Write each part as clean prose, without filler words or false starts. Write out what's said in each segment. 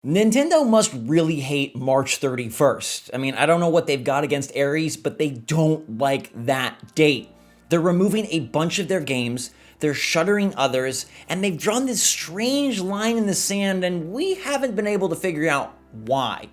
Nintendo must really hate March 31st. I mean, I don't know what they've got against Aries, but they don't like that date. They're removing a bunch of their games, they're shuttering others, and they've drawn this strange line in the sand, and we haven't been able to figure out why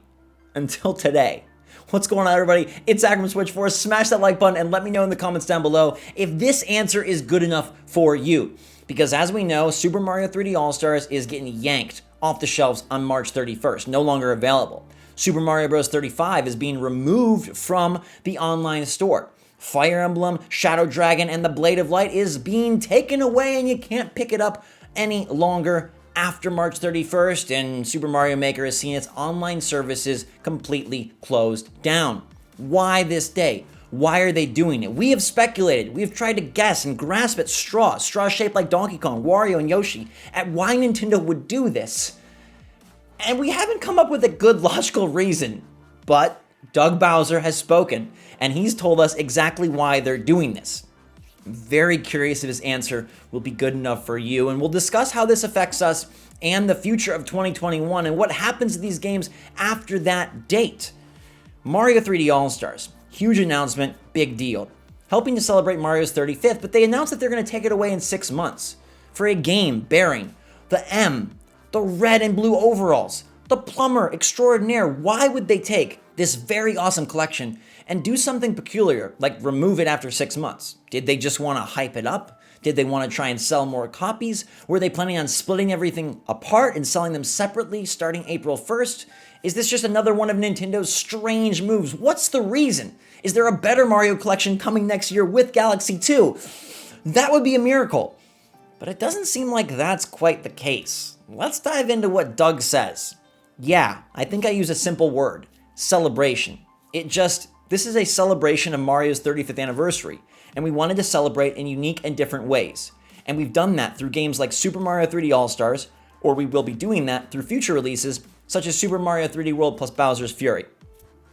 until today. What's going on, everybody? It's Zach from SwitchForce. Smash that like button and let me know in the comments down below if this answer is good enough for you. Because as we know, Super Mario 3D All-Stars is getting yanked off the shelves on March 31st, no longer available. Super Mario Bros. 35 is being removed from the online store. Fire Emblem, Shadow Dragon, and the Blade of Light is being taken away and you can't pick it up any longer after March 31st, and Super Mario Maker has seen its online services completely closed down. Why this day? Why are they doing it? We have speculated, we have tried to guess and grasp at straws shaped like Donkey Kong, Wario, and Yoshi, at why Nintendo would do this. And we haven't come up with a good logical reason, but Doug Bowser has spoken, and he's told us exactly why they're doing this. I'm very curious if his answer will be good enough for you, and we'll discuss how this affects us and the future of 2021 and what happens to these games after that date. Mario 3D All-Stars. Huge announcement, big deal. Helping to celebrate Mario's 35th, but they announced that they're going to take it away in 6 months for a game bearing the M, the red and blue overalls, the plumber extraordinaire. Why would they take this very awesome collection and do something peculiar, like remove it after 6 months? Did they just want to hype it up? Did they want to try and sell more copies? Were they planning on splitting everything apart and selling them separately starting April 1st? Is this just another one of Nintendo's strange moves? What's the reason? Is there a better Mario collection coming next year with Galaxy 2? That would be a miracle. But it doesn't seem like that's quite the case. Let's dive into what Doug says. Yeah, I think I use a simple word. Celebration. This is a celebration of Mario's 35th anniversary, and we wanted to celebrate in unique and different ways. And we've done that through games like Super Mario 3D All-Stars, or we will be doing that through future releases such as Super Mario 3D World plus Bowser's Fury.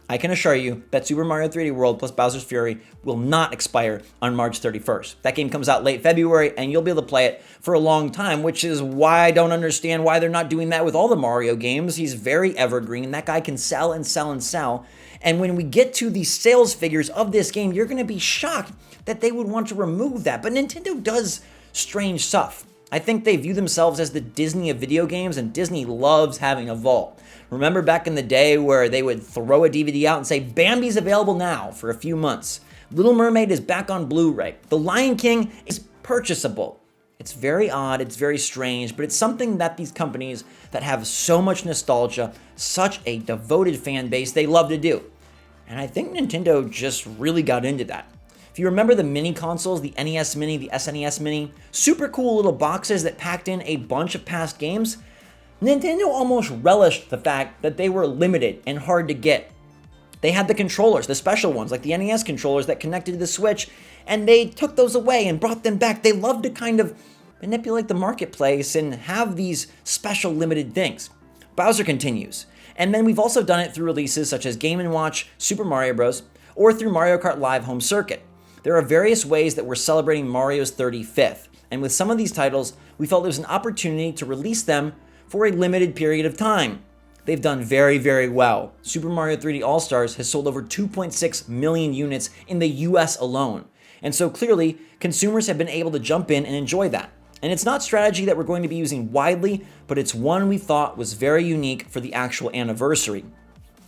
I can assure you that Super Mario 3D World plus Bowser's Fury will not expire on March 31st. That game comes out late February, and you'll be able to play it for a long time, which is why I don't understand why they're not doing that with all the Mario games. He's very evergreen. That guy can sell and sell and sell. And when we get to the sales figures of this game, you're going to be shocked that they would want to remove that. But Nintendo does strange stuff. I think they view themselves as the Disney of video games, and Disney loves having a vault. Remember back in the day where they would throw a DVD out and say, Bambi's available now for a few months. Little Mermaid is back on Blu-ray. The Lion King is purchasable. It's very odd, it's very strange, but it's something that these companies that have so much nostalgia, such a devoted fan base, they love to do. And I think Nintendo just really got into that. If you remember the mini consoles, the NES Mini, the SNES Mini, super cool little boxes that packed in a bunch of past games, Nintendo almost relished the fact that they were limited and hard to get. They had the controllers, the special ones, like the NES controllers that connected to the Switch, and they took those away and brought them back. They loved to kind of manipulate the marketplace and have these special limited things. Bowser continues. And then we've also done it through releases such as Game & Watch, Super Mario Bros., or through Mario Kart Live Home Circuit. There are various ways that we're celebrating Mario's 35th, and with some of these titles, we felt there was an opportunity to release them for a limited period of time. They've done very, very well. Super Mario 3D All-Stars has sold over 2.6 million units in the US alone, and so clearly, consumers have been able to jump in and enjoy that. And it's not strategy that we're going to be using widely, but it's one we thought was very unique for the actual anniversary.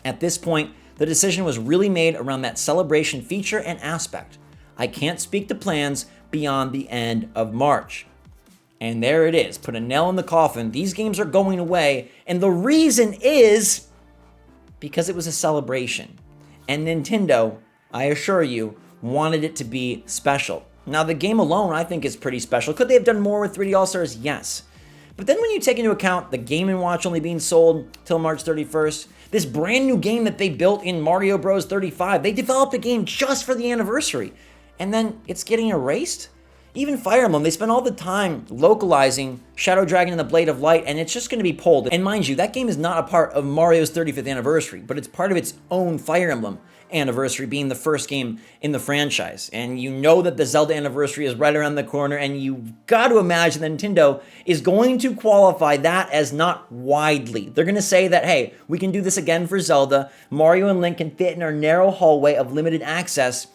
At this point, the decision was really made around that celebration feature and aspect. I can't speak to plans beyond the end of March. And there it is, put a nail in the coffin. These games are going away, and the reason is because it was a celebration. And Nintendo, I assure you, wanted it to be special. Now, the game alone, I think, is pretty special. Could they have done more with 3D All-Stars? Yes. But then when you take into account the Game & Watch only being sold till March 31st, this brand new game that they built in Mario Bros. 35, they developed a game just for the anniversary, and then it's getting erased? Even Fire Emblem, they spent all the time localizing Shadow Dragon and the Blade of Light, and it's just going to be pulled. And mind you, that game is not a part of Mario's 35th anniversary, but it's part of its own Fire Emblem. anniversary being the first game in the franchise. And you know that the Zelda anniversary is right around the corner, and you've got to imagine that Nintendo is going to qualify that as not widely. They're going to say that, hey, we can do this again for Zelda. Mario and Link can fit in our narrow hallway of limited access,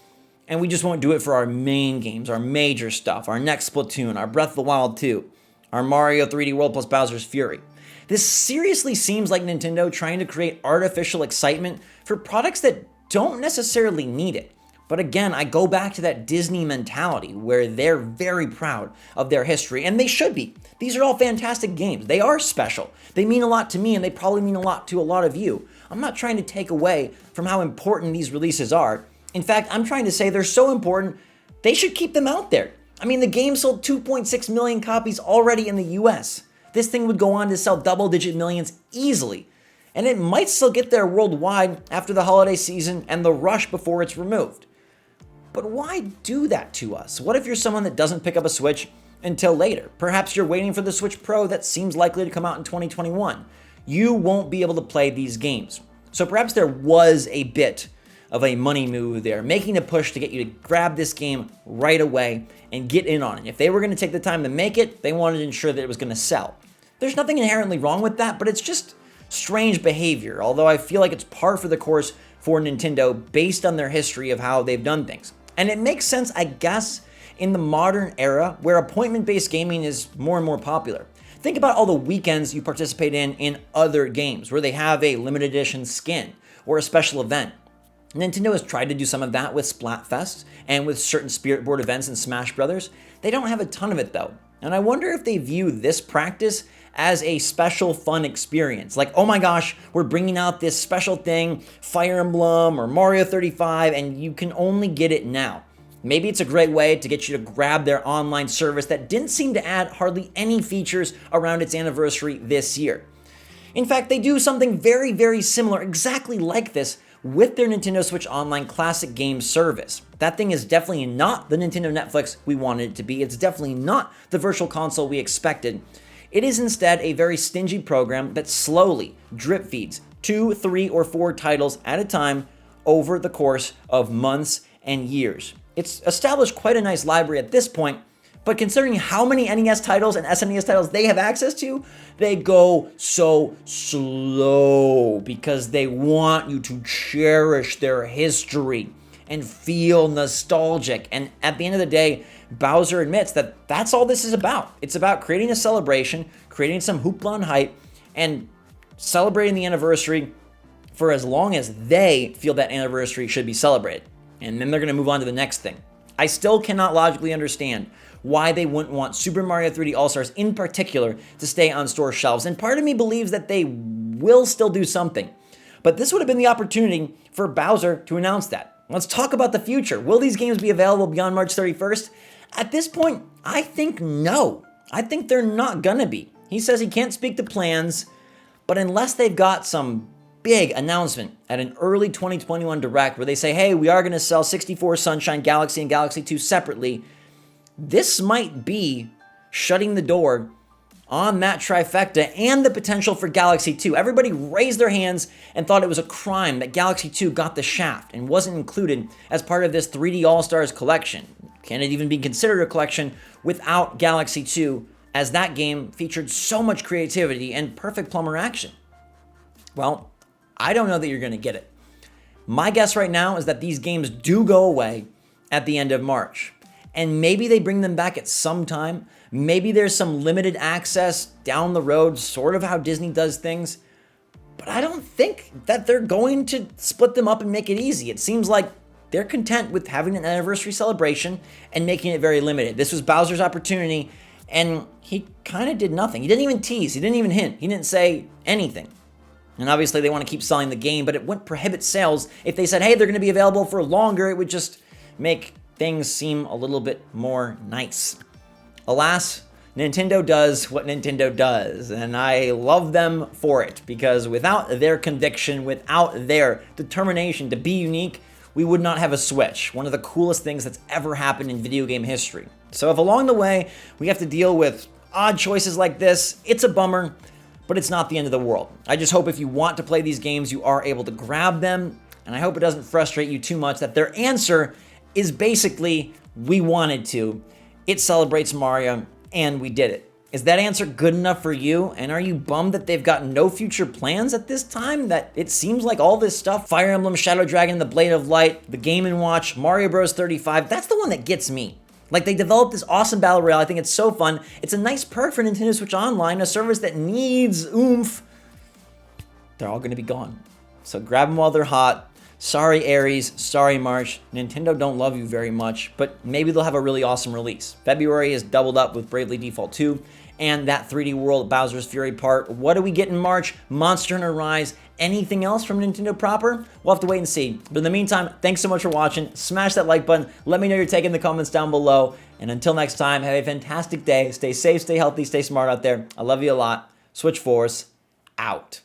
and we just won't do it for our main games, our major stuff, our next Splatoon, our Breath of the Wild 2, our Mario 3D World plus Bowser's Fury. This seriously seems like Nintendo trying to create artificial excitement for products that don't necessarily need it. But again, I go back to that Disney mentality where they're very proud of their history, and they should be. These are all fantastic games. They are special. They mean a lot to me, and they probably mean a lot to a lot of you. I'm not trying to take away from how important these releases are. In fact, I'm trying to say they're so important, they should keep them out there. I mean, the game sold 2.6 million copies already in the US. This thing would go on to sell double-digit millions easily. And it might still get there worldwide after the holiday season and the rush before it's removed. But why do that to us? What if you're someone that doesn't pick up a Switch until later? Perhaps you're waiting for the Switch Pro that seems likely to come out in 2021. You won't be able to play these games. So perhaps there was a bit of a money move there, making a push to get you to grab this game right away and get in on it. If they were going to take the time to make it, they wanted to ensure that it was going to sell. There's nothing inherently wrong with that, but it's just strange behavior, although I feel like it's par for the course for Nintendo based on their history of how they've done things. And it makes sense, I guess, in the modern era where appointment-based gaming is more and more popular. Think about all the weekends you participate in other games where they have a limited edition skin or a special event. Nintendo has tried to do some of that with Splatfest and with certain Spirit Board events in Smash Brothers. They don't have a ton of it though. And I wonder if they view this practice as a special fun experience. Like, oh my gosh, we're bringing out this special thing, Fire Emblem or Mario 35, and you can only get it now. Maybe it's a great way to get you to grab their online service that didn't seem to add hardly any features around its anniversary this year. In fact, they do something very, very similar, exactly like this, with their Nintendo Switch Online Classic Games service. That thing is definitely not the Nintendo Netflix we wanted it to be. It's definitely not the virtual console we expected. It is instead a very stingy program that slowly drip feeds 2, 3, or 4 titles at a time over the course of months and years. It's established quite a nice library at this point, but considering how many NES titles and SNES titles they have access to, they go so slow because they want you to cherish their history and feel nostalgic. And at the end of the day, Bowser admits that that's all this is about. It's about creating a celebration, creating some hoopla and hype, and celebrating the anniversary for as long as they feel that anniversary should be celebrated. And then they're going to move on to the next thing. I still cannot logically understand why they wouldn't want Super Mario 3D All-Stars in particular to stay on store shelves. And part of me believes that they will still do something. But this would have been the opportunity for Bowser to announce that. Let's talk about the future. Will these games be available beyond March 31st? At this point, I think no. I think they're not gonna be. He says he can't speak to plans, but unless they've got some big announcement at an early 2021 Direct where they say, hey, we are gonna sell 64 Sunshine, Galaxy, and Galaxy 2 separately, this might be shutting the door on that trifecta and the potential for Galaxy 2. Everybody raised their hands and thought it was a crime that Galaxy 2 got the shaft and wasn't included as part of this 3D All-Stars collection. Can it even be considered a collection without Galaxy 2, as that game featured so much creativity and perfect plumber action? Well, I don't know that you're going to get it. My guess right now is that these games do go away at the end of March. And maybe they bring them back at some time. Maybe there's some limited access down the road, sort of how Disney does things. But I don't think that they're going to split them up and make it easy. It seems like they're content with having an anniversary celebration and making it very limited. This was Bowser's opportunity, and he kind of did nothing. He didn't even tease. He didn't even hint. He didn't say anything. And obviously they want to keep selling the game, but it wouldn't prohibit sales. If they said, hey, they're going to be available for longer, it would just make things seem a little bit more nice. Alas, Nintendo does what Nintendo does, and I love them for it, because without their conviction, without their determination to be unique, we would not have a Switch, one of the coolest things that's ever happened in video game history. So if along the way we have to deal with odd choices like this, it's a bummer, but it's not the end of the world. I just hope if you want to play these games, you are able to grab them. And I hope it doesn't frustrate you too much that their answer is basically, we wanted to. It celebrates Mario, and we did it. Is that answer good enough for you? And are you bummed that they've got no future plans at this time? That it seems like all this stuff, Fire Emblem, Shadow Dragon, The Blade of Light, the Game & Watch, Mario Bros. 35, that's the one that gets me. Like, they developed this awesome battle royale. I think it's so fun. It's a nice perk for Nintendo Switch Online, a service that needs oomph. They're all gonna be gone. So grab them while they're hot. Sorry, Ares. Sorry, March. Nintendo don't love you very much, but maybe they'll have a really awesome release. February is doubled up with Bravely Default 2 and that 3D World Bowser's Fury part. What do we get in March? Monster Hunter Rise. Anything else from Nintendo proper? We'll have to wait and see. But in the meantime, thanks so much for watching. Smash that like button. Let me know your take in the comments down below. And until next time, have a fantastic day. Stay safe, stay healthy, stay smart out there. I love you a lot. SwitchForce out.